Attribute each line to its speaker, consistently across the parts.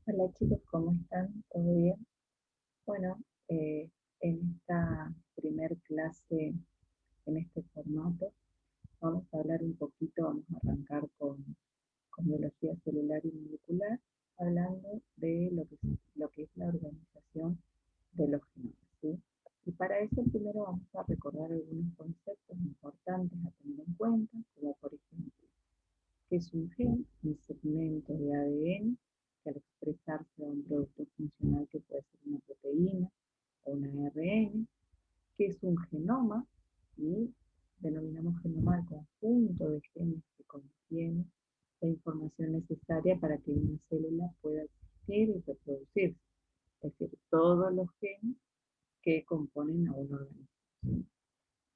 Speaker 1: Hola chicos, ¿cómo están? ¿Todo bien? Bueno, en esta primer clase, en este formato, vamos a hablar un poquito, vamos a arrancar con biología celular y molecular, hablando de lo que es la organización de los genomas, ¿sí? Y para eso primero vamos a recordar algunos conceptos importantes a tener en cuenta, como por ejemplo, que es un gen, un segmento de ADN, que al expresarse da un producto funcional que puede ser una proteína o una ARN, que es un genoma, y denominamos genoma al conjunto de genes que contiene la información necesaria para que una célula pueda existir y reproducirse, es decir, todos los genes que componen a un organismo. ¿Sí?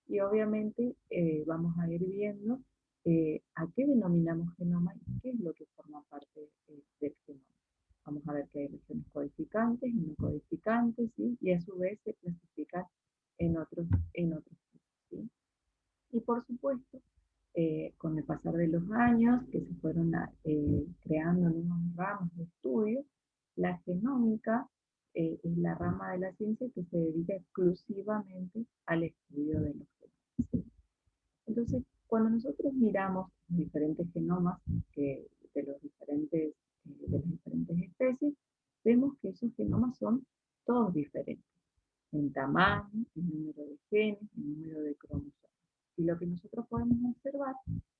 Speaker 1: Y obviamente vamos a ir viendo a qué denominamos genoma y qué es lo que forma parte del genoma. Vamos a ver que hay regiones codificantes y no codificantes, ¿sí? Y a su vez se clasifican en otros tipos, ¿sí? Y por supuesto, con el pasar de los años, que se fueron creando nuevas ramas de estudio, la genómica es la rama de la ciencia que se dedica exclusivamente al estudio de los genomas, ¿sí? Entonces, cuando nosotros miramos los diferentes genomas de, de las diferentes especies, vemos que esos genomas son todos diferentes en tamaño, en número de genes, en número de cromosomas. Y lo que nosotros podemos observar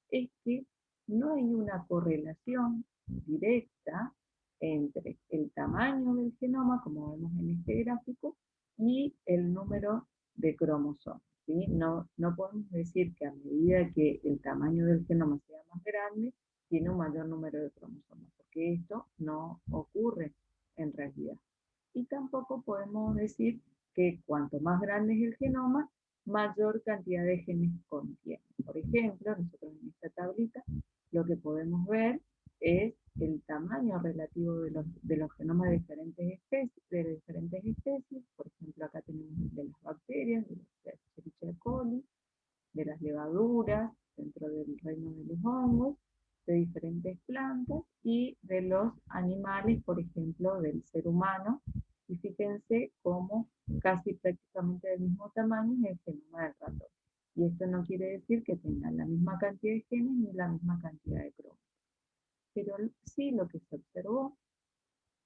Speaker 1: es que no hay una correlación directa entre el tamaño del genoma, como vemos en este gráfico, y el número de cromosomas, ¿sí? No podemos decir que a medida que el tamaño del genoma sea más grande, tiene un mayor número de cromosomas, porque esto no ocurre en realidad. Y tampoco podemos decir que cuanto más grande es el genoma, mayor cantidad de genes contiene. Por ejemplo, nosotros en esta tablita lo que podemos ver es el tamaño relativo de los genomas de diferentes especies. Por ejemplo, acá tenemos de las bacterias, de la Escherichia coli, de las levaduras, dentro del reino de los hongos, de diferentes plantas y de los animales, por ejemplo, del ser humano. Y fíjense cómo casi prácticamente del mismo tamaño es el genoma del ratón. Y esto no quiere decir que tengan la misma cantidad de genes ni la misma cantidad de cromosomas. Pero sí lo que se observó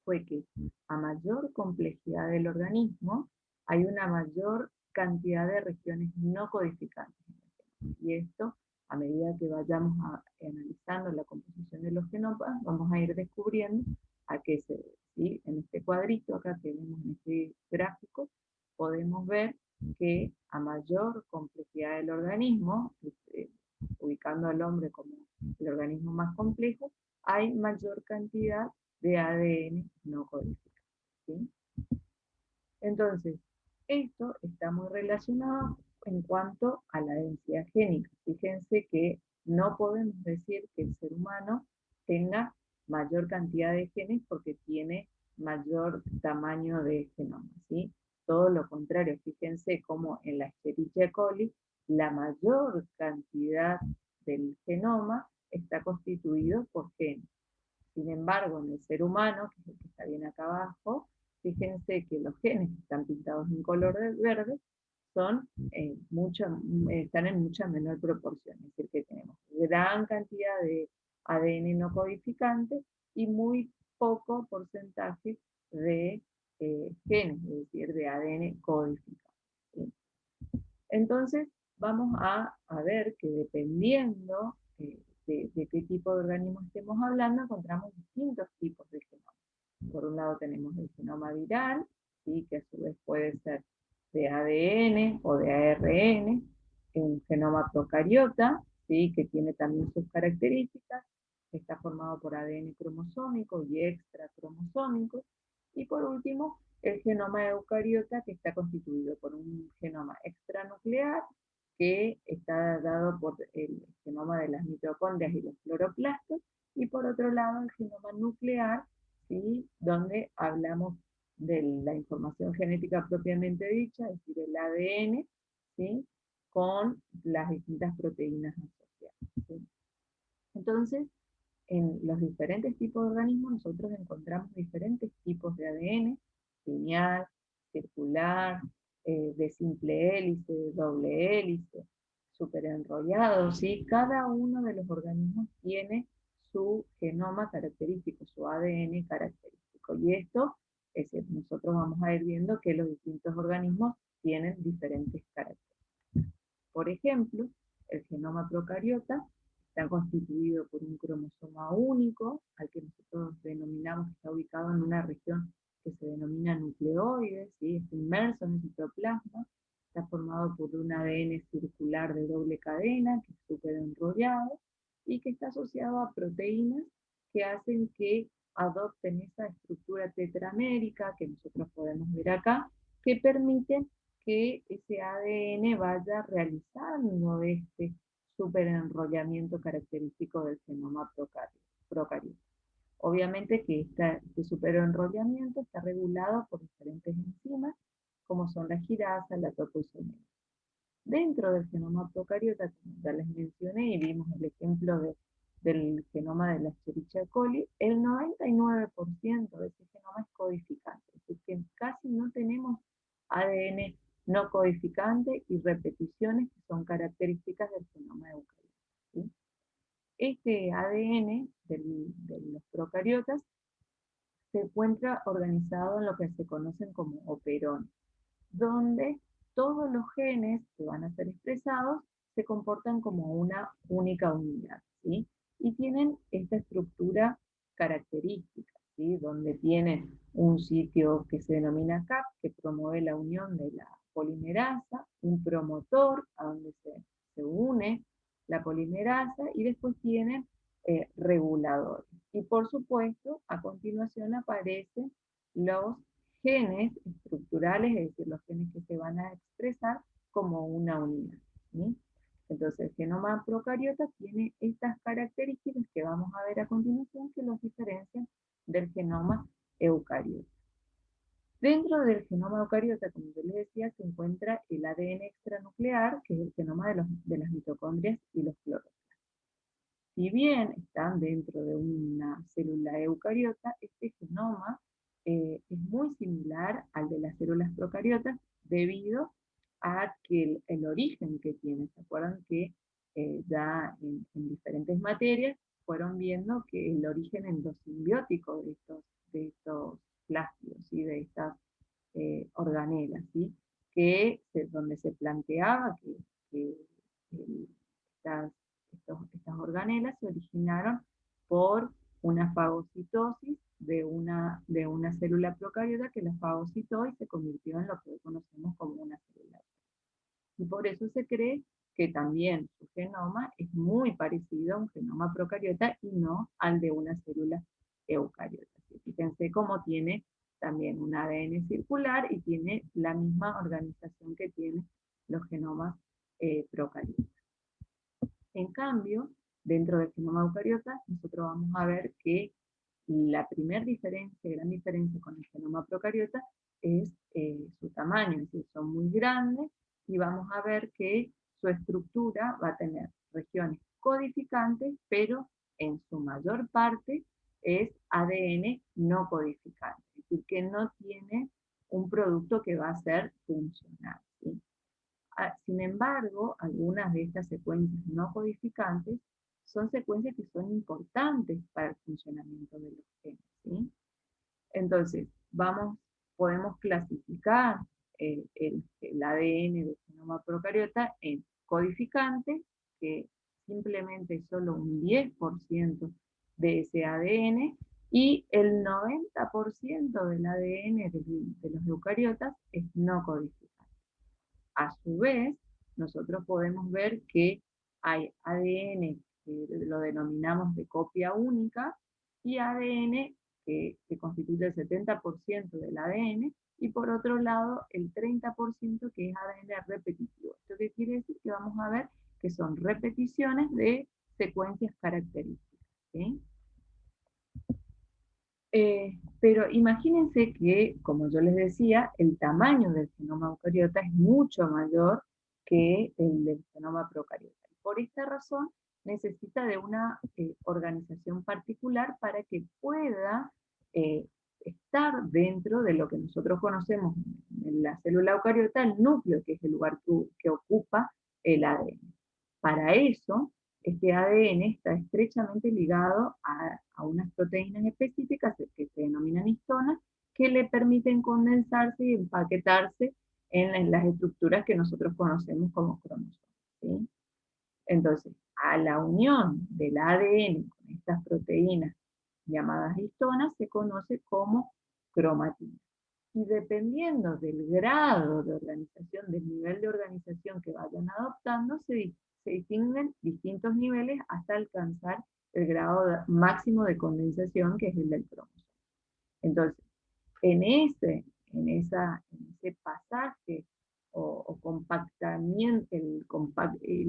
Speaker 1: fue que a mayor complejidad del organismo, hay una mayor cantidad de regiones no codificantes. Y esto, a medida que vayamos analizando la composición de los genomas, vamos a ir descubriendo a qué se debe, ¿sí? En este cuadrito acá que vemos en este gráfico, podemos ver que a mayor complejidad del organismo, ubicando al hombre como el organismo más complejo, hay mayor cantidad de ADN no codificado, ¿sí? Entonces, esto está muy relacionado en cuanto a la densidad génica. Fíjense que no podemos decir que el ser humano tenga mayor cantidad de genes porque tiene mayor tamaño de genoma, ¿sí? Todo lo contrario, fíjense como en la Escherichia coli la mayor cantidad del genoma está constituido por genes. Sin embargo, en el ser humano, que es el que está bien acá abajo, fíjense que los genes que están pintados en color verde son, están en mucha menor proporción. Es decir, que tenemos gran cantidad de ADN no codificante y muy poco porcentaje de genes, es decir, de ADN codificado, ¿sí? Entonces, vamos a ver que dependiendo de qué tipo de organismo estemos hablando, encontramos distintos tipos de genoma. Por un lado tenemos el genoma viral, ¿sí? Que a su vez puede ser de ADN o de ARN, un genoma procariota, ¿sí? Que tiene también sus características, que está formado por ADN cromosómico y extracromosómico, y por último, el genoma eucariota, que está constituido por un genoma extranuclear, que está dado por el genoma de las mitocondrias y los cloroplastos, y por otro lado el genoma nuclear, ¿sí? Donde hablamos de la información genética propiamente dicha, es decir, el ADN, ¿sí? Con las distintas proteínas asociadas, ¿sí? Entonces, en los diferentes tipos de organismos nosotros encontramos diferentes tipos de ADN, lineal, circular, de simple hélice, de doble hélice, superenrollado, ¿sí? Cada uno de los organismos tiene su genoma característico, su ADN característico. Y esto, nosotros vamos a ir viendo que los distintos organismos tienen diferentes características. Por ejemplo, el genoma procariota está constituido por un cromosoma único, al que nosotros denominamos que está ubicado en una región que se denomina nucleoide, ¿sí? Está inmerso en el citoplasma, está formado por un ADN circular de doble cadena, que es súper enrollado, y que está asociado a proteínas que hacen que adopten esa estructura tetramérica que nosotros podemos ver acá, que permiten que ese ADN vaya realizando este superenrollamiento característico del genoma procariota. Obviamente que este superenrollamiento está regulado por diferentes enzimas, como son la girasa, la topoisomerasa. Dentro del genoma procariota, como ya les mencioné y vimos el ejemplo del genoma de la Escherichia coli, el 99% de ese genoma es codificante, es decir, que casi no tenemos ADN no codificante y repeticiones que son características del genoma eucariota, ¿sí? Este ADN de los procariotas se encuentra organizado en lo que se conocen como operones, donde todos los genes que van a ser expresados se comportan como una única unidad, ¿sí? Y tienen esta estructura característica, ¿sí? Donde tienen un sitio que se denomina CAP, que promueve la unión de la polimerasa, un promotor a donde se une la polimerasa, y después tienen reguladores. Y por supuesto, a continuación aparecen los genes estructurales, es decir, los genes que se van a expresar como una unidad, ¿sí? Entonces, el genoma procariota tiene estas características que vamos a ver a continuación que los diferencian del genoma eucariota. Dentro del genoma eucariota, como yo les decía, se encuentra el ADN extranuclear, que es el genoma de las mitocondrias y los cloroplastos. Si bien están dentro de una célula eucariota, este genoma es muy similar al de las células procariotas debido a que el origen que tiene. ¿Se acuerdan que ya en diferentes materias fueron viendo que el origen endosimbiótico de estos plástidos y de estas organelas, ¿sí? Donde se planteaba que estas, estas organelas se originaron por una fagocitosis de una célula procariota que la fagocitó y se convirtió en lo que hoy conocemos como una célula. Y por eso se cree que también su genoma es muy parecido a un genoma procariota y no al de una célula eucariota. Fíjense cómo tiene también un ADN circular y tiene la misma organización que tienen los genomas procariotas. En cambio, dentro del genoma eucariota, nosotros vamos a ver que la primera diferencia, gran diferencia con el genoma procariota, es su tamaño, es decir, son muy grandes y vamos a ver que su estructura va a tener regiones codificantes, pero en su mayor parte es ADN no codificante, es decir, que no tiene un producto que va a ser funcional, ¿sí? Sin embargo, algunas de estas secuencias no codificantes son secuencias que son importantes para el funcionamiento de los genes, ¿sí? Entonces, podemos clasificar el ADN del genoma procariota en codificante, que simplemente es solo un 10% de ese ADN, y el 90% del ADN de los eucariotas es no codificante. A su vez, nosotros podemos ver que hay ADN que lo denominamos de copia única y ADN que constituye el 70% del ADN, y por otro lado el 30% que es ADN repetitivo. ¿Esto qué quiere decir? Que vamos a ver que son repeticiones de secuencias características, ¿sí? Pero imagínense que, como yo les decía, el tamaño del genoma eucariota es mucho mayor que el del genoma procariota. Por esta razón necesita de una organización particular para que pueda estar dentro de lo que nosotros conocemos en la célula eucariota, el núcleo, que es el lugar que ocupa el ADN. Para eso, este ADN está estrechamente ligado a unas proteínas específicas que se denominan histonas, que le permiten condensarse y empaquetarse en las estructuras que nosotros conocemos como cromosomas, ¿sí? Entonces, a la unión del ADN con estas proteínas llamadas histonas se conoce como cromatina. Y dependiendo del grado de organización, del nivel de organización que vayan adoptando, se distinguen distintos niveles hasta alcanzar el grado máximo de condensación, que es el del cromosoma. Entonces, en ese pasaje o compactamiento, el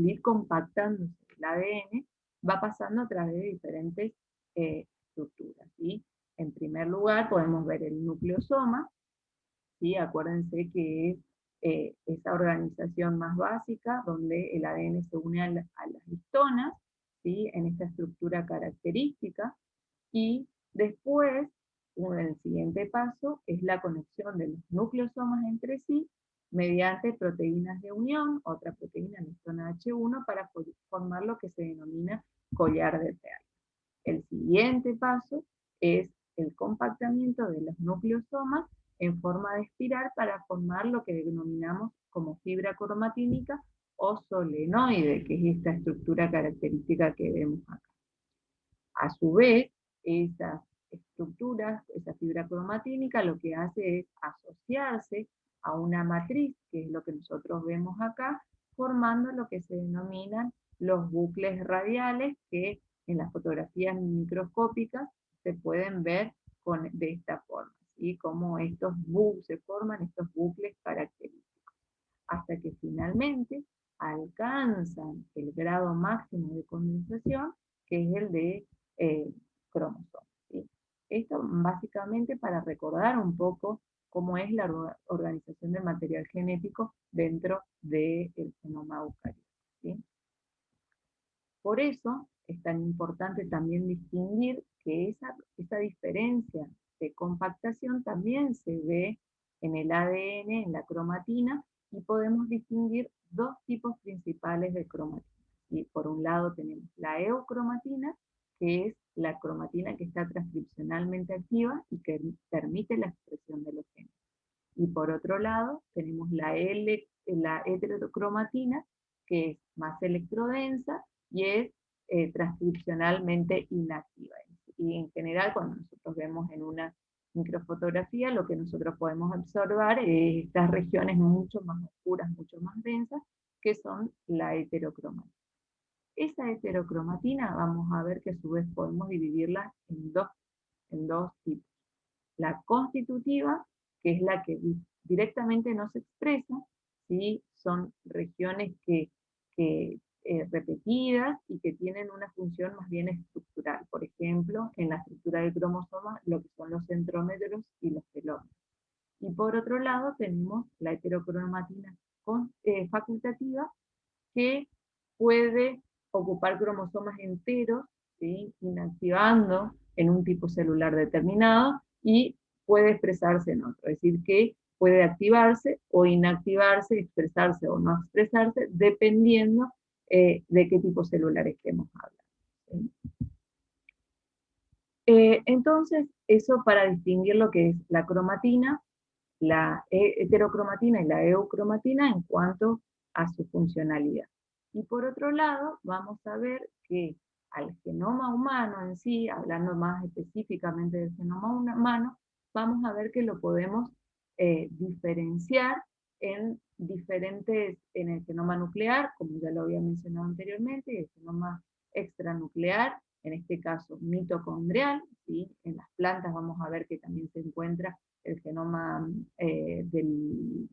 Speaker 1: ir compactándose el ADN, va pasando a través de diferentes estructuras, ¿sí? En primer lugar, podemos ver el nucleosoma, ¿sí? Acuérdense que es esa organización más básica, donde el ADN se une a las histonas, ¿sí? En esta estructura característica, y después, el siguiente paso es la conexión de los nucleosomas entre sí mediante proteínas de unión, otra proteína, la histona H1, para formar lo que se denomina collar de Pearl. El siguiente paso es el compactamiento de los nucleosomas en forma de espiral para formar lo que denominamos como fibra cromatínica o solenoide, que es esta estructura característica que vemos acá. A su vez, esas estructuras, esa fibra cromatínica, lo que hace es asociarse a una matriz, que es lo que nosotros vemos acá, formando lo que se denominan los bucles radiales, que en las fotografías microscópicas se pueden ver de esta forma, ¿sí? Como se forman estos bucles característicos, hasta que finalmente alcanzan el grado máximo de condensación, que es el de cromosomas, ¿sí? Esto básicamente para recordar un poco cómo es la organización del material genético dentro del genoma eucariota, ¿sí? Por eso es tan importante también distinguir que esa diferencia de compactación también se ve en el ADN, en la cromatina, y podemos distinguir dos tipos principales de cromatina. Y por un lado tenemos la eucromatina, que es la cromatina que está transcripcionalmente activa y que permite la expresión de los genes. Y por otro lado tenemos la heterocromatina, que es más electrodensa y es transcripcionalmente inactiva. Y en general, cuando nosotros vemos en una microfotografía, lo que nosotros podemos observar es estas regiones mucho más oscuras, mucho más densas, que son la heterocromatina. Esa heterocromatina vamos a ver que a su vez podemos dividirla en dos tipos. La constitutiva, que es la que directamente no se expresa, ¿sí? Son regiones repetidas y que tienen una función más bien estructural. Por ejemplo, en la estructura del cromosoma, lo que son los centrómeros y los telómeros. Y por otro lado, tenemos la heterocromatina facultativa, que puede ocupar cromosomas enteros, ¿sí? Inactivando en un tipo celular determinado, y puede expresarse en otro. Es decir, que puede activarse o inactivarse, expresarse o no expresarse, dependiendo de qué tipo celular estemos hablando, ¿sí? Entonces, eso para distinguir lo que es la cromatina, la heterocromatina y la eucromatina en cuanto a su funcionalidad. Y por otro lado, vamos a ver que al genoma humano en sí, hablando más específicamente del genoma humano, vamos a ver que lo podemos diferenciar en el genoma nuclear, como ya lo había mencionado anteriormente, y el genoma extranuclear, en este caso mitocondrial, ¿sí? En las plantas vamos a ver que también se encuentra el genoma de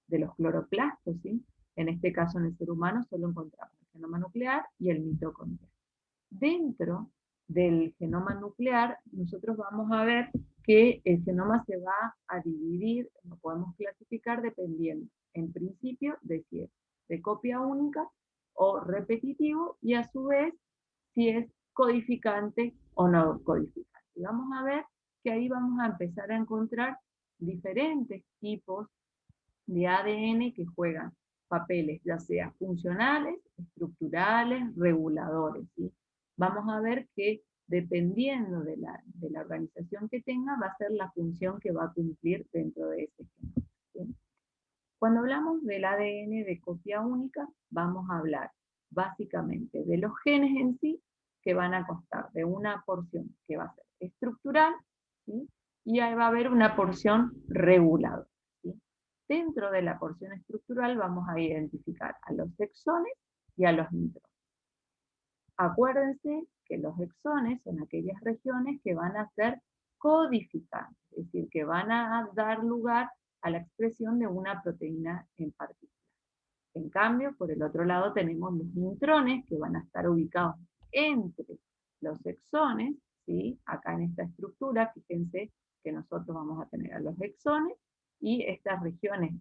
Speaker 1: los cloroplastos, ¿sí? En este caso, en el ser humano, solo encontramos el genoma nuclear y el mitocondrial. Dentro del genoma nuclear, nosotros vamos a ver que el genoma se va a dividir, lo podemos clasificar dependiendo, en principio, de si es de copia única o repetitivo, y a su vez si es codificante o no codificante. Y vamos a ver que ahí vamos a empezar a encontrar diferentes tipos de ADN que juegan papeles, ya sea funcionales, estructurales, reguladores, ¿sí? Vamos a ver que dependiendo de la organización que tenga, va a ser la función que va a cumplir dentro de ese genoma, ¿sí? Cuando hablamos del ADN de copia única, vamos a hablar básicamente de los genes en sí, que van a constar de una porción que va a ser estructural, ¿sí? Y ahí va a haber una porción reguladora, ¿sí? Dentro de la porción estructural vamos a identificar a los exones y a los intrones. Acuérdense que los exones son aquellas regiones que van a ser codificantes, es decir, que van a dar lugar a la expresión de una proteína en particular. En cambio, por el otro lado tenemos los intrones que van a estar ubicados entre los exones, ¿sí? Acá en esta estructura, fíjense que nosotros vamos a tener a los exones y estas regiones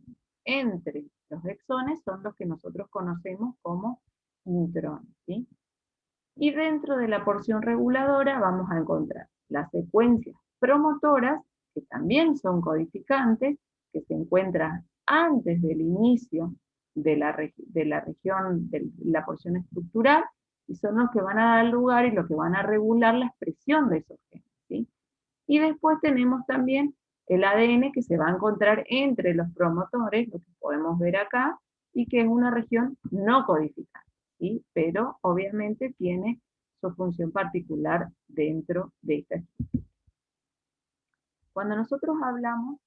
Speaker 1: entre los exones son los que nosotros conocemos como intrones, ¿sí? Y dentro de la porción reguladora vamos a encontrar las secuencias promotoras, que también son codificantes, que se encuentran antes del inicio de la región, de la porción estructural, y son los que van a dar lugar y los que van a regular la expresión de esos genes, ¿sí? Y después tenemos también el ADN que se va a encontrar entre los promotores, lo que podemos ver acá, y que es una región no codificada, ¿sí? Pero obviamente tiene su función particular dentro de esta estructura. Cuando nosotros hablamos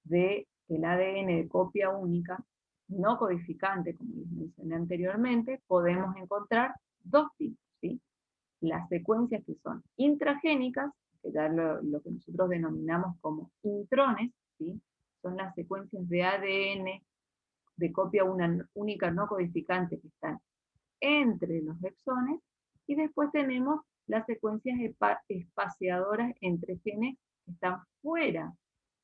Speaker 1: del ADN de copia única, no codificante, como les mencioné anteriormente, podemos encontrar dos tipos, ¿sí? Las secuencias que son intragénicas, que ya lo que nosotros denominamos como intrones, ¿sí? Son las secuencias de ADN de copia única no codificante que están entre los exones, y después tenemos las secuencias espaciadoras entre genes que están fuera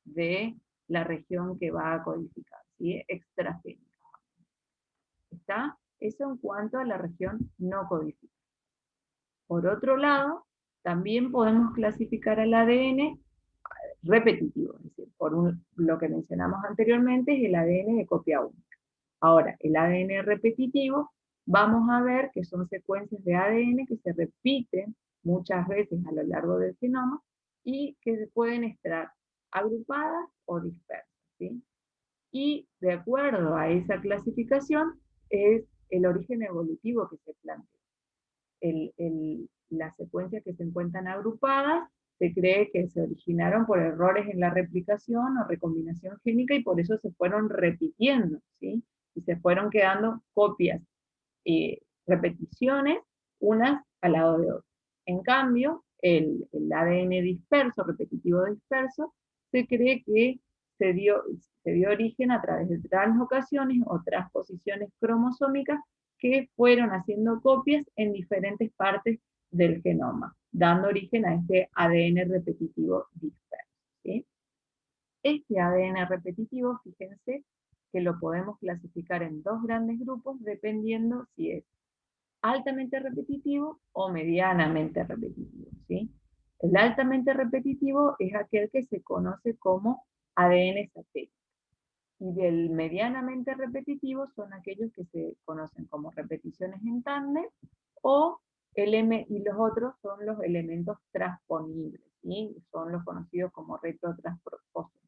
Speaker 1: de la región que va a codificar, ¿sí? Extragénica. ¿Está? Eso en cuanto a la región no codificada. Por otro lado, también podemos clasificar al ADN repetitivo, es decir, lo que mencionamos anteriormente es el ADN de copia única. Ahora, el ADN repetitivo, vamos a ver que son secuencias de ADN que se repiten muchas veces a lo largo del genoma y que pueden estar agrupadas o dispersas, ¿sí? Y de acuerdo a esa clasificación es el origen evolutivo que se plantea. Las secuencias que se encuentran agrupadas se cree que se originaron por errores en la replicación o recombinación génica y por eso se fueron repitiendo, ¿sí? Y se fueron quedando copias, repeticiones, unas al lado de otras. En cambio, el ADN disperso, repetitivo disperso, se cree que se dio origen a través de translocaciones o transposiciones cromosómicas que fueron haciendo copias en diferentes partes del genoma, dando origen a este ADN repetitivo disperso, ¿sí? Este ADN repetitivo, fíjense que lo podemos clasificar en dos grandes grupos dependiendo si es altamente repetitivo o medianamente repetitivo, ¿sí? El altamente repetitivo es aquel que se conoce como ADN satélite. Y del medianamente repetitivo son aquellos que se conocen como repeticiones en tándem o y los otros son los elementos transponibles, ¿sí? Son los conocidos como retrotransposos.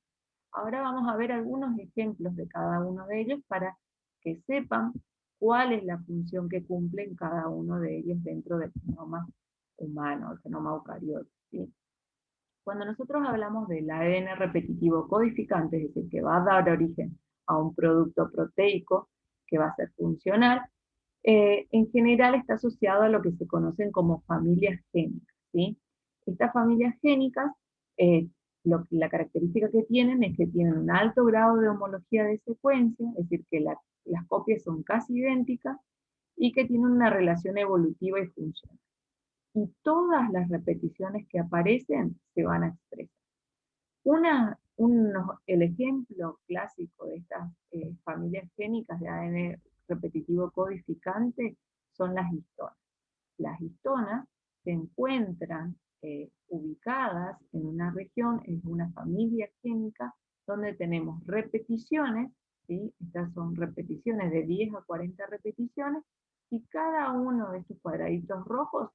Speaker 1: Ahora vamos a ver algunos ejemplos de cada uno de ellos para que sepan cuál es la función que cumplen cada uno de ellos dentro del genoma humano, el genoma eucariota, ¿sí? Cuando nosotros hablamos del ADN repetitivo codificante, es decir, que va a dar origen a un producto proteico que va a ser funcional, en general está asociado a lo que se conocen como familias génicas, ¿sí? Estas familias génicas, la característica que tienen es que tienen un alto grado de homología de secuencia, es decir, que las copias son casi idénticas y que tienen una relación evolutiva y funcional. Y todas las repeticiones que aparecen se van a expresar. El ejemplo clásico de estas familias génicas de ADN repetitivo codificante son las histonas. Las histonas se encuentran ubicadas en una región, en una familia génica, donde tenemos repeticiones, ¿sí? Estas son repeticiones de 10 a 40 repeticiones, y cada uno de estos cuadraditos rojos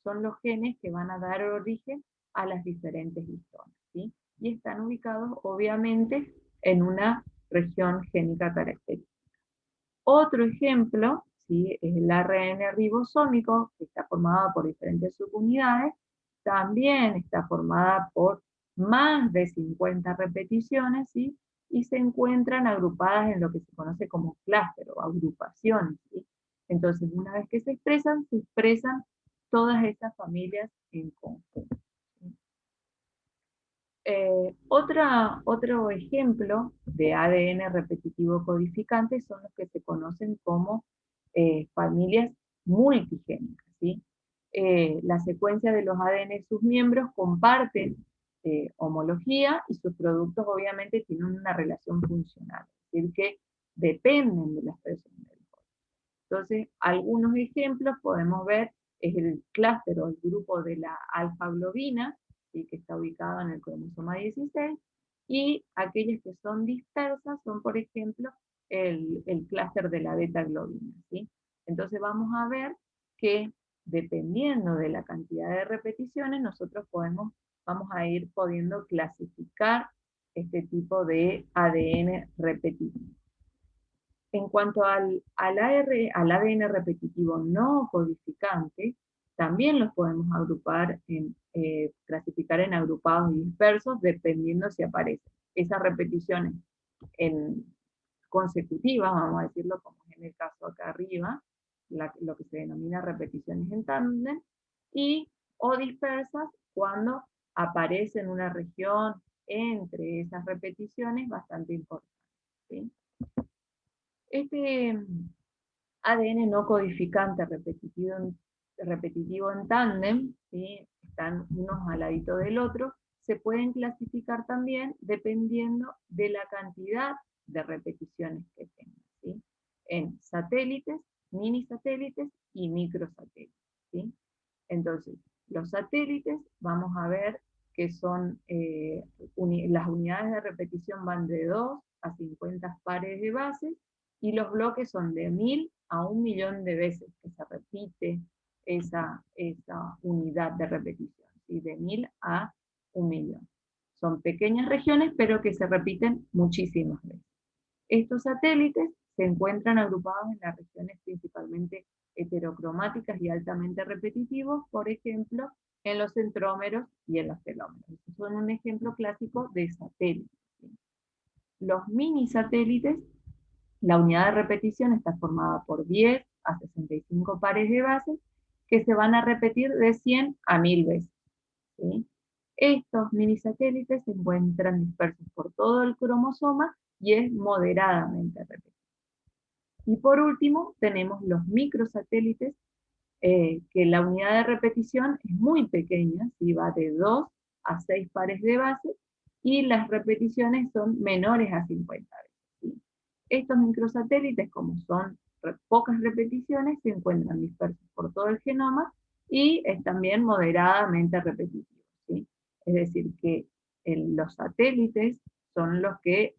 Speaker 1: son los genes que van a dar origen a las diferentes histonas, ¿sí? Y están ubicados obviamente en una región génica característica. Otro ejemplo, ¿sí?, es el ARN ribosómico, que está formado por diferentes subunidades, también está formada por más de 50 repeticiones, ¿sí?, y se encuentran agrupadas en lo que se conoce como clúster o agrupaciones, ¿sí? Entonces, una vez que se expresan todas estas familias en conjunto. Otro ejemplo de ADN repetitivo codificante son los que se conocen como familias multigénicas, ¿sí? La secuencia de los ADN de sus miembros comparten homología, y sus productos obviamente tienen una relación funcional, es decir, que dependen de la expresión del código. Entonces, algunos ejemplos podemos ver es el clúster o el grupo de la alfa-globina, ¿sí?, que está ubicado en el cromosoma 16, y aquellas que son dispersas son, por ejemplo, el clúster de la beta-globina, ¿sí? Entonces vamos a ver que dependiendo de la cantidad de repeticiones, nosotros vamos a ir pudiendo clasificar este tipo de ADN repetitivo. En cuanto al ADN repetitivo no codificante, también los podemos clasificar en agrupados y dispersos, dependiendo si aparecen esas repeticiones en consecutivas, vamos a decirlo como es en el caso acá arriba, lo que se denomina repeticiones en tándem, o dispersas cuando aparece en una región entre esas repeticiones bastante importante, ¿sí? Este ADN no codificante repetitivo en tándem, ¿sí?, están unos al ladito del otro, se pueden clasificar también dependiendo de la cantidad de repeticiones que tengan, ¿sí?, en satélites, mini satélites y microsatélites, ¿sí? Entonces, los satélites, vamos a ver que son, las unidades de repetición van de 2 a 50 pares de bases, y los bloques son de 1000 a 1.000.000 de veces que se repite esa unidad de repetición, ¿sí?, de 1000 a 1.000.000. Son pequeñas regiones, pero que se repiten muchísimas veces. Estos satélites se encuentran agrupados en las regiones principalmente heterocromáticas y altamente repetitivos, por ejemplo, en los centrómeros y en los telómeros. Estos son un ejemplo clásico de satélites, ¿sí? Los mini satélites, la unidad de repetición está formada por 10 a 65 pares de bases que se van a repetir de 100 a 1000 veces, ¿sí? Estos minisatélites se encuentran dispersos por todo el cromosoma y es moderadamente repetido. Y por último, tenemos los microsatélites, que la unidad de repetición es muy pequeña, ¿sí?, va de 2 a 6 pares de bases, y las repeticiones son menores a 50 veces, ¿sí? Estos microsatélites, como son pocas repeticiones, se encuentran dispersos por todo el genoma y es también moderadamente repetitivo, ¿sí? Es decir, que los satélites son los que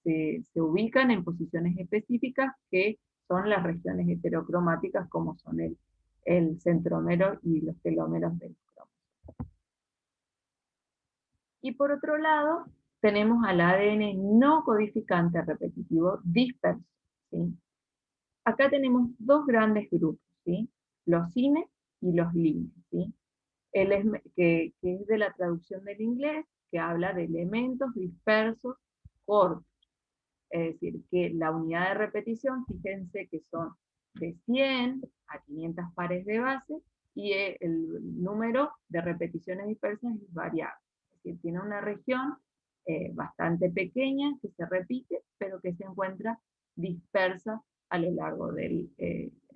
Speaker 1: se ubican en posiciones específicas que son las regiones heterocromáticas, como son el centrómero y los telómeros del cromosoma. Y por otro lado, tenemos al ADN no codificante repetitivo disperso, ¿sí? Acá tenemos dos grandes grupos, ¿sí?, los INE y los LINE, ¿sí? Que es de la traducción del inglés, que habla de elementos dispersos cortos. Es decir, que la unidad de repetición, fíjense que son de 100 a 500 pares de base, y el número de repeticiones dispersas es variable. Es decir, tiene una región bastante pequeña que se repite, pero que se encuentra dispersa a lo largo del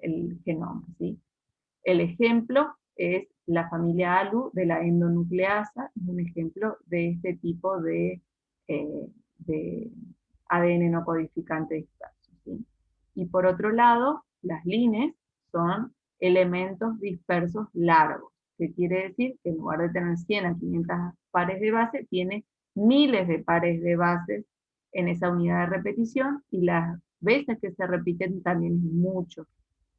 Speaker 1: el genoma, ¿sí? El ejemplo es la familia ALU de la endonucleasa, es un ejemplo de este tipo de ADN no codificante disperso, ¿sí? Y por otro lado, las líneas son elementos dispersos largos, que quiere decir que en lugar de tener 100 a 500 pares de base, tiene miles de pares de bases en esa unidad de repetición, y las veces que se repiten también es mucho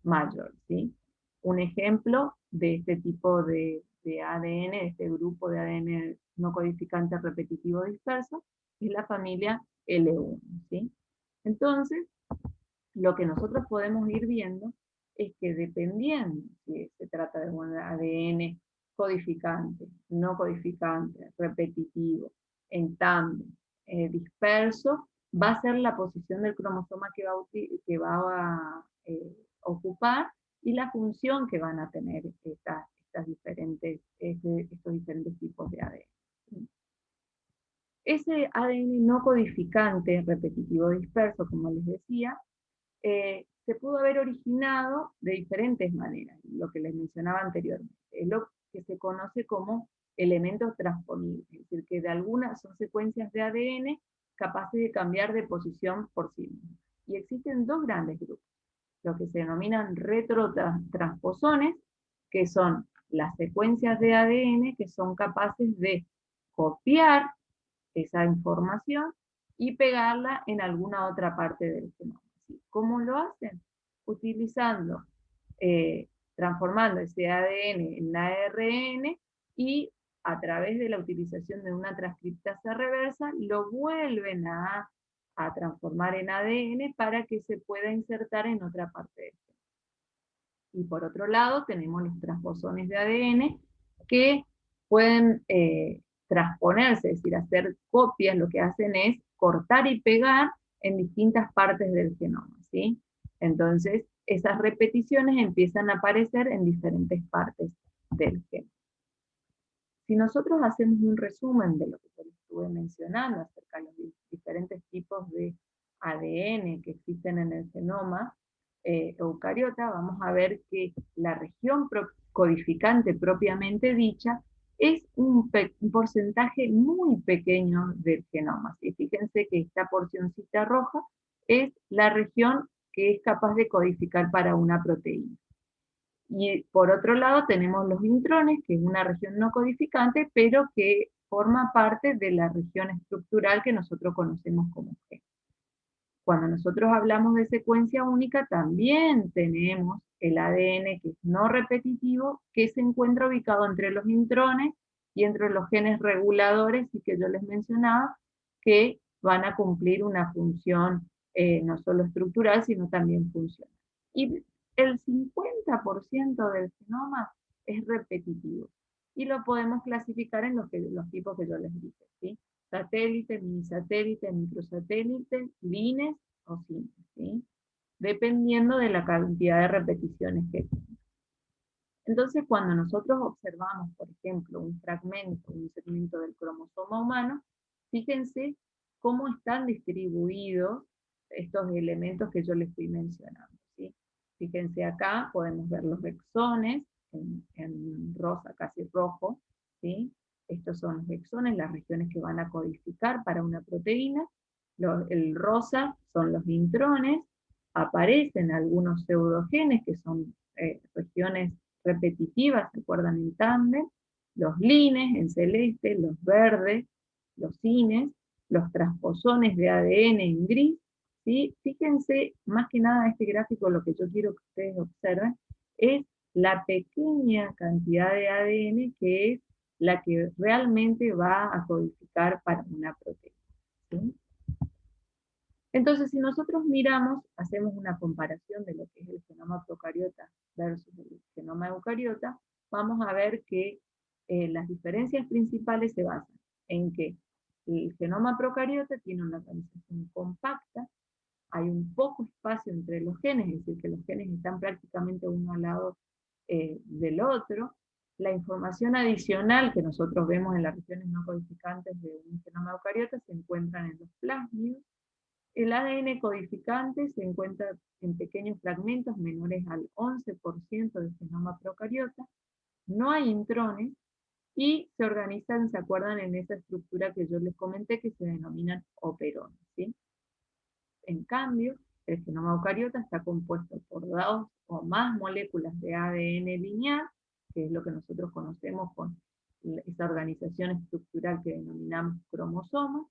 Speaker 1: mayor, ¿sí? Un ejemplo de este tipo de ADN, de este grupo de ADN no codificante repetitivo disperso, es la familia L1, ¿sí? Entonces, lo que nosotros podemos ir viendo es que dependiendo si se trata de un ADN codificante, no codificante, repetitivo, en tándem, disperso, va a ser la posición del cromosoma que va a ocupar y la función que van a tener estos diferentes tipos de ADN. Ese ADN no codificante, repetitivo disperso, como les decía, se pudo haber originado de diferentes maneras, lo que les mencionaba anteriormente. Es lo que se conoce como elementos transponibles, es decir, que de algunas son secuencias de ADN capaces de cambiar de posición por sí mismas. Y existen dos grandes grupos, lo que se denominan retrotransposones, que son las secuencias de ADN que son capaces de copiar esa información y pegarla en alguna otra parte del genoma. ¿Cómo lo hacen? Utilizando, transformando ese ADN en ARN y a través de la utilización de una transcriptasa reversa lo vuelven a transformar en ADN para que se pueda insertar en otra parte del genoma. Y por otro lado tenemos los transposones de ADN que pueden transponerse, es decir, hacer copias. Lo que hacen es cortar y pegar en distintas partes del genoma, ¿sí? Entonces, esas repeticiones empiezan a aparecer en diferentes partes del genoma. Si nosotros hacemos un resumen de lo que yo les estuve mencionando acerca de los diferentes tipos de ADN que existen en el genoma eucariota, vamos a ver que la región codificante propiamente dicha es un porcentaje muy pequeño del genoma. ¿Sí? Fíjense que esta porcioncita roja es la región que es capaz de codificar para una proteína. Y por otro lado tenemos los intrones, que es una región no codificante, pero que forma parte de la región estructural que nosotros conocemos como gen. Cuando nosotros hablamos de secuencia única, también tenemos el ADN que es no repetitivo, que se encuentra ubicado entre los intrones y entre los genes reguladores, y que yo les mencionaba, que van a cumplir una función no solo estructural, sino también funcional. Y el 50% del genoma es repetitivo, y lo podemos clasificar en los tipos que yo les dije, ¿sí? Satélite, minisatélite, microsatélite, lines o cines, ¿sí? Dependiendo de la cantidad de repeticiones que tenga. Entonces, cuando nosotros observamos, por ejemplo, un segmento del cromosoma humano, fíjense cómo están distribuidos estos elementos que yo les estoy mencionando, ¿sí? Fíjense acá, podemos ver los exones en rosa, casi rojo, ¿sí? Estos son los exones, las regiones que van a codificar para una proteína. El rosa son los intrones, aparecen algunos pseudogenes que son regiones repetitivas, ¿se acuerdan? En tándem, los lines en celeste, los verdes, los cines, los transposones de ADN en gris, ¿sí? Fíjense, más que nada este gráfico, lo que yo quiero que ustedes observen, es la pequeña cantidad de ADN que es la que realmente va a codificar para una proteína, ¿sí? Entonces, si nosotros miramos, hacemos una comparación de lo que es el genoma procariota versus el genoma eucariota, vamos a ver que las diferencias principales se basan en que el genoma procariota tiene una organización compacta, hay un poco espacio entre los genes, es decir, que los genes están prácticamente uno al lado del otro. La información adicional que nosotros vemos en las regiones no codificantes de un genoma eucariota se encuentran en los plásmidos. El ADN codificante se encuentra en pequeños fragmentos menores al 11% del genoma procariota, no hay intrones, y se organizan, ¿se acuerdan? En esa estructura que yo les comenté que se denominan operones, ¿sí? En cambio, el genoma eucariota está compuesto por 2 o más moléculas de ADN lineal, que es lo que nosotros conocemos con esa organización estructural que denominamos cromosoma.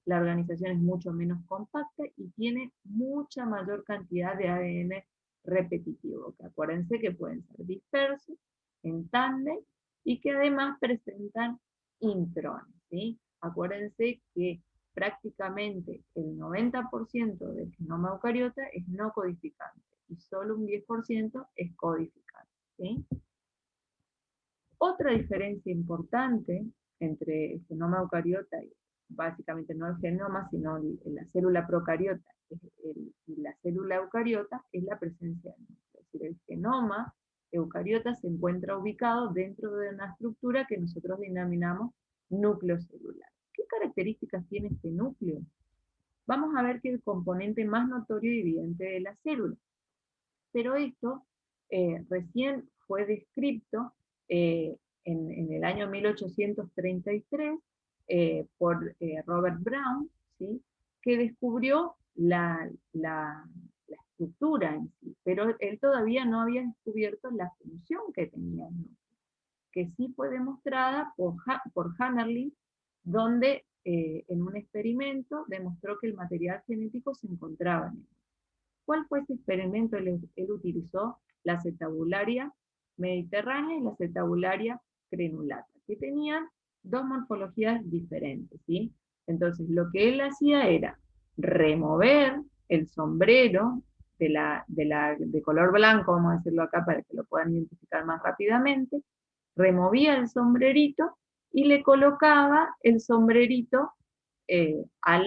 Speaker 1: La organización es mucho menos compacta y tiene mucha mayor cantidad de ADN repetitivo, que acuérdense que pueden ser dispersos, en tándem, y que además presentan intrones, ¿sí? Acuérdense que prácticamente el 90% del genoma eucariota es no codificante y solo un 10% es codificante, ¿sí? Otra diferencia importante entre el genoma eucariota y básicamente no el genoma, sino la célula procariota y la célula eucariota es la presencia del núcleo. Es decir, el genoma eucariota se encuentra ubicado dentro de una estructura que nosotros denominamos núcleo celular. ¿Qué características tiene este núcleo? Vamos a ver que el componente más notorio y evidente de la célula. Pero esto recién fue descrito en el año 1833 por Robert Brown, ¿sí? Que descubrió la estructura en sí, pero él todavía no había descubierto la función que tenía el núcleo, que sí fue demostrada por Hammerling, donde en un experimento demostró que el material genético se encontraba en él. ¿Cuál fue ese experimento? Él utilizó la cetabularia mediterránea y la cetabularia crenulata, que tenían dos morfologías diferentes, ¿sí? Entonces, lo que él hacía era remover el sombrero de color blanco, vamos a decirlo acá para que lo puedan identificar más rápidamente, removía el sombrerito y le colocaba el sombrerito a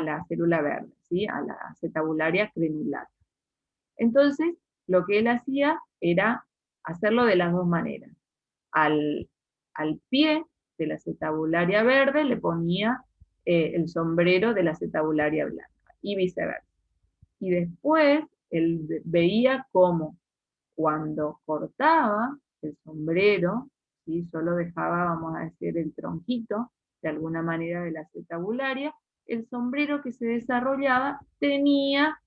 Speaker 1: la célula verde, ¿sí? A la acetabularia crenulata. Entonces, lo que él hacía era hacerlo de las dos maneras. Al, al pie de la acetabularia verde le ponía el sombrero de la acetabularia blanca, y viceversa. Y después él veía cómo cuando cortaba el sombrero, ¿sí? Solo dejaba, vamos a decir, el tronquito, de alguna manera, de la acetabularia, el sombrero que se desarrollaba tenía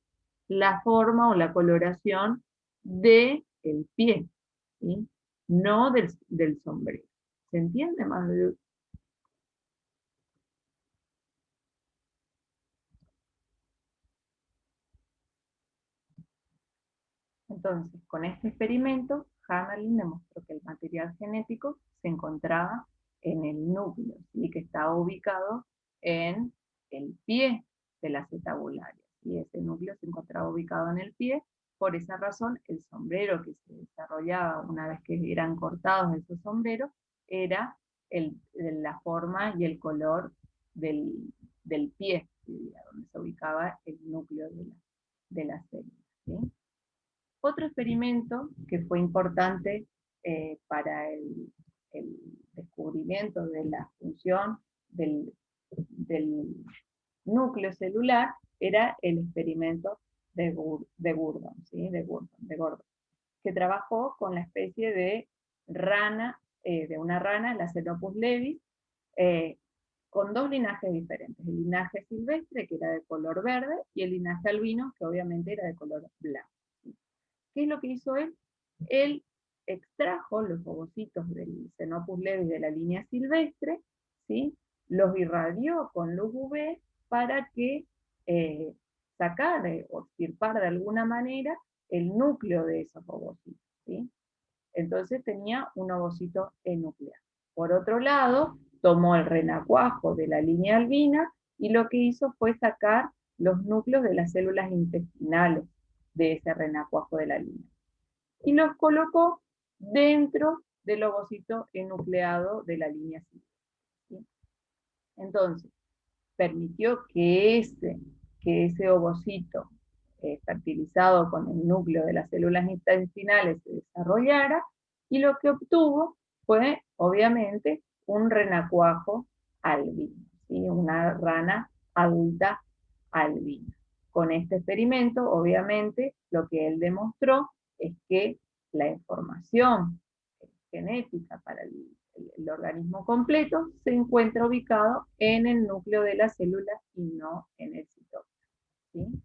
Speaker 1: la forma o la coloración del pie, ¿sí? No del sombrero. ¿Se entiende más? Entonces, con este experimento, Hammerling demostró que el material genético se encontraba en el núcleo, ¿sí? Que estaba ubicado en el pie de la acetabularia. Y ese núcleo se encontraba ubicado en el pie. Por esa razón, el sombrero que se desarrollaba una vez que eran cortados esos sombreros era la forma y el color del, del pie, ¿sí? Donde se ubicaba el núcleo de la célula, ¿sí? Otro experimento que fue importante para el descubrimiento de la función del núcleo celular era el experimento de Gurdon, ¿sí? de Gordon, que trabajó con la especie de rana, de una rana, la Xenopus levis, eh, con dos linajes diferentes, el linaje silvestre, que era de color verde, y el linaje albino, que obviamente era de color blanco. ¿Qué es lo que hizo él? Él extrajo los ovocitos del Xenopus levis de la línea silvestre, ¿sí? Los irradió con luz UV para que eh, sacar o extirpar de alguna manera el núcleo de esos ovocitos, ¿sí? Entonces tenía un ovocito enucleado. Por otro lado, tomó el renacuajo de la línea albina y lo que hizo fue sacar los núcleos de las células intestinales de ese renacuajo de la línea. Y los colocó dentro del ovocito enucleado de la línea silvestre, ¿sí? Entonces, permitió que ese ovocito fertilizado con el núcleo de las células intestinales se desarrollara, y lo que obtuvo fue, obviamente, un renacuajo albino, ¿sí? Una rana adulta albina. Con este experimento, obviamente, lo que él demostró es que la información genética para el organismo completo se encuentra ubicado en el núcleo de la célula y no en el citoplasma, ¿sí?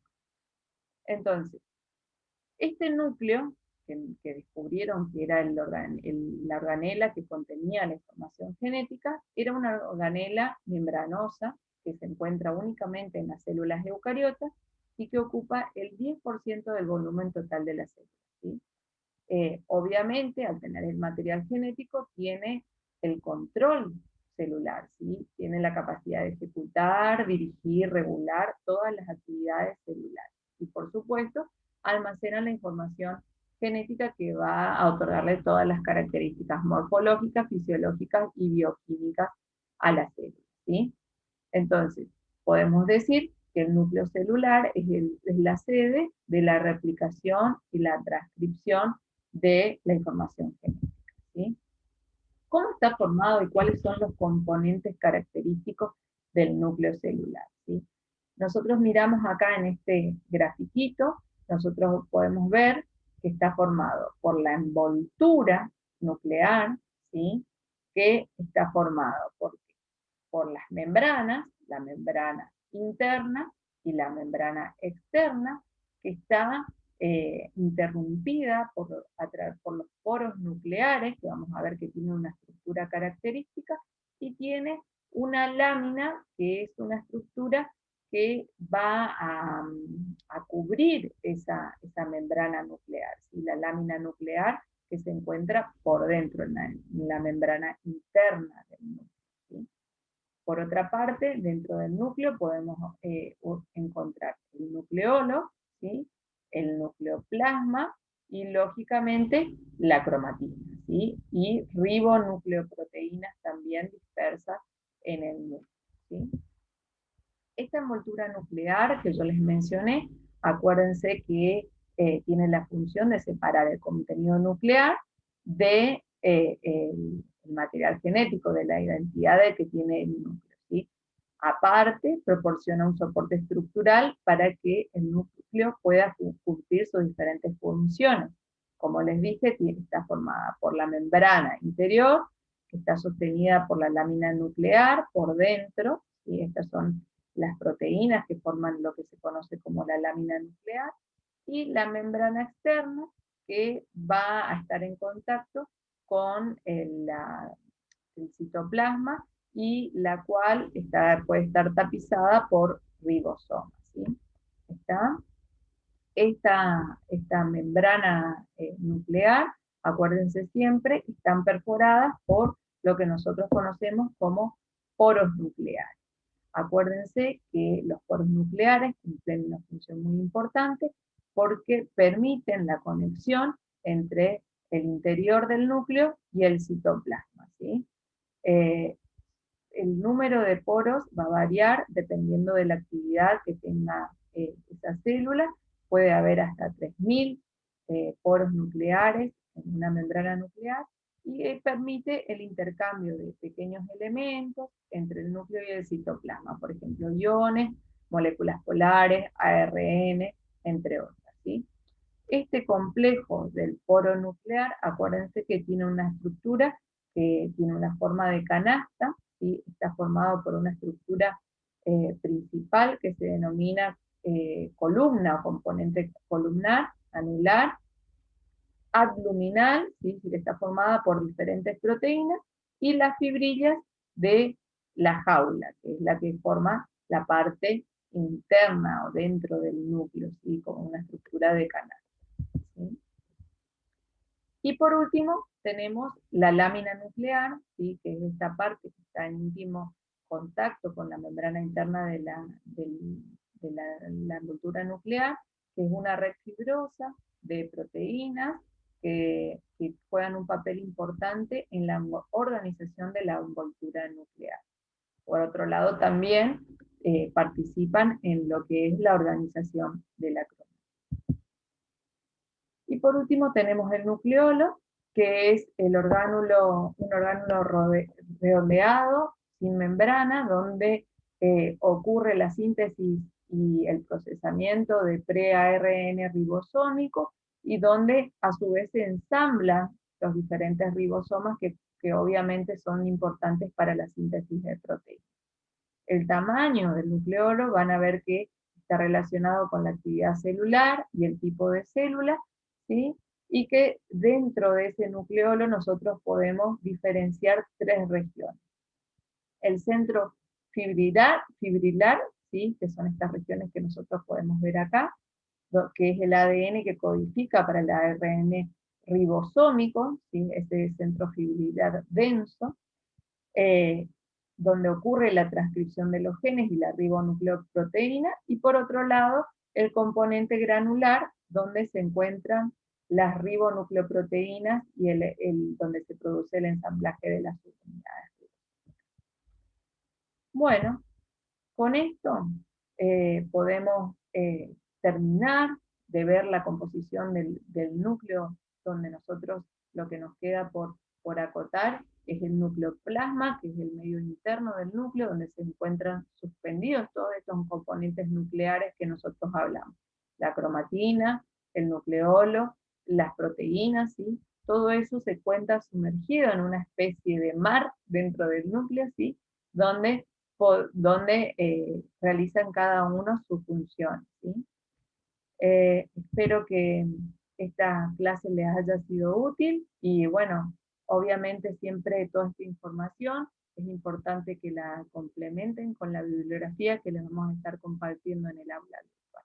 Speaker 1: Entonces, este núcleo que descubrieron que era la organela que contenía la información genética, era una organela membranosa que se encuentra únicamente en las células eucariotas y que ocupa el 10% del volumen total de las células, ¿sí? Obviamente, al tener el material genético, tiene el control celular, ¿sí? Tiene la capacidad de ejecutar, dirigir, regular todas las actividades celulares. Y por supuesto, almacena la información genética que va a otorgarle todas las características morfológicas, fisiológicas y bioquímicas a la célula, ¿sí? Entonces, podemos decir que el núcleo celular es la sede de la replicación y la transcripción de la información genética, ¿sí? ¿Cómo está formado y cuáles son los componentes característicos del núcleo celular? ¿Sí? Nosotros miramos acá en este grafiquito, nosotros podemos ver que está formado por la envoltura nuclear, ¿sí? Que está formado por las membranas, la membrana interna y la membrana externa, que está interrumpida por los poros nucleares, que vamos a ver que tiene una estructura característica, y tiene una lámina, que es una estructura que va a cubrir esa membrana nuclear, ¿sí? La lámina nuclear que se encuentra por dentro, en la membrana interna del núcleo, ¿sí? Por otra parte, dentro del núcleo podemos encontrar el nucleolo, ¿sí? El nucleoplasma y, lógicamente, la cromatina, ¿sí? Y ribonucleoproteínas también dispersas en el núcleo, ¿sí? Esta envoltura nuclear que yo les mencioné, acuérdense que tiene la función de separar el contenido nuclear de el material genético, de la identidad que tiene el núcleo, ¿sí? Aparte, proporciona un soporte estructural para que el núcleo pueda cumplir sus diferentes funciones. Como les dije, está formada por la membrana interior, que está sostenida por la lámina nuclear por dentro, ¿sí? Estas son las proteínas que forman lo que se conoce como la lámina nuclear, y la membrana externa, que va a estar en contacto con el citoplasma, y la cual puede estar tapizada por ribosomas, ¿sí? ¿Está? Esta membrana nuclear, acuérdense siempre, están perforadas por lo que nosotros conocemos como poros nucleares. Acuérdense que los poros nucleares cumplen una función muy importante porque permiten la conexión entre el interior del núcleo y el citoplasma, ¿sí? El número de poros va a variar dependiendo de la actividad que tenga esa célula. Puede haber hasta 3000 poros nucleares en una membrana nuclear, y permite el intercambio de pequeños elementos entre el núcleo y el citoplasma, por ejemplo, iones, moléculas polares, ARN, entre otras, ¿sí? Este complejo del poro nuclear, acuérdense que tiene una estructura que tiene una forma de canasta, ¿sí? Está formado por una estructura principal que se denomina columna o componente columnar, anular, abdominal, ¿sí? Que está formada por diferentes proteínas, y las fibrillas de la jaula, que es la que forma la parte interna o dentro del núcleo, ¿sí? Como una estructura de canal, ¿sí? Y por último, tenemos la lámina nuclear, ¿sí? Que es esta parte que está en íntimo contacto con la membrana interna de la envoltura nuclear, que es una red fibrosa de proteínas que juegan un papel importante en la organización de la envoltura nuclear. Por otro lado, también participan en lo que es la organización de la cromática. Y por último tenemos el nucleolo, que es un orgánulo redondeado, sin membrana, donde ocurre la síntesis y el procesamiento de pre-ARN ribosómico, y donde a su vez se ensamblan los diferentes ribosomas que obviamente son importantes para la síntesis de proteínas. El tamaño del nucleolo van a ver que está relacionado con la actividad celular y el tipo de célula, ¿sí? Y que dentro de ese nucleolo nosotros podemos diferenciar 3 regiones. El centro fibrilar, ¿sí? Que son estas regiones que nosotros podemos ver acá, que es el ADN que codifica para el ARN ribosómico, ¿sí? Ese centro fibrilar denso, donde ocurre la transcripción de los genes y la ribonucleoproteína, y por otro lado, el componente granular, donde se encuentran las ribonucleoproteínas y donde se produce el ensamblaje de las subunidades. Bueno, con esto podemos terminar de ver la composición del núcleo, donde nosotros lo que nos queda por acotar es el nucleoplasma, que es el medio interno del núcleo, donde se encuentran suspendidos todos estos componentes nucleares que nosotros hablamos. La cromatina, el nucleolo, las proteínas, ¿sí? Todo eso se encuentra sumergido en una especie de mar dentro del núcleo, ¿sí? Donde realizan cada uno su función, ¿sí? Espero que esta clase les haya sido útil y bueno, obviamente siempre toda esta información es importante que la complementen con la bibliografía que les vamos a estar compartiendo en el aula virtual.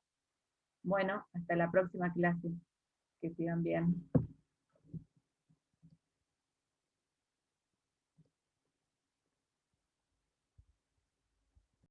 Speaker 1: Bueno, hasta la próxima clase. Que sigan bien.